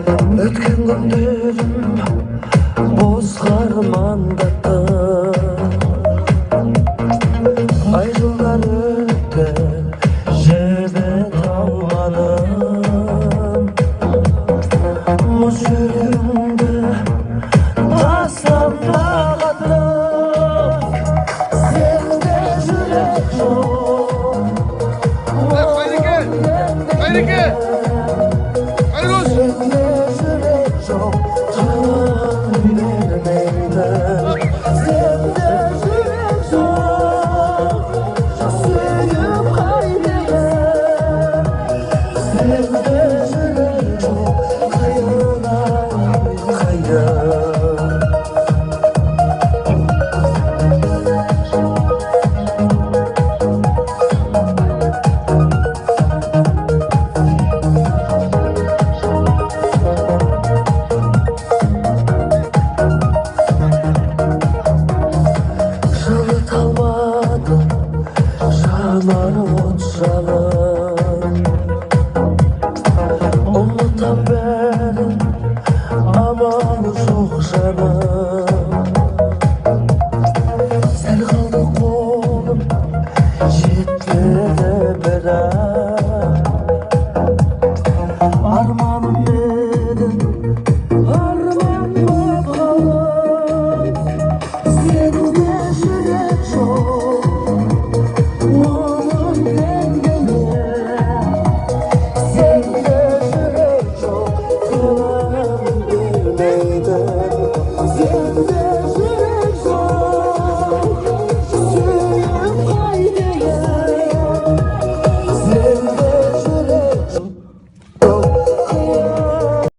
Өткен күндерім босқа армандатты. Ай жылдар өтті, жібіт алмадым. Мұз жүрегімді тастамағаным. Сенде жүрек жоқ. Қайреке! Жанары от жалын, ұмытам бәрін, амалы жоқ.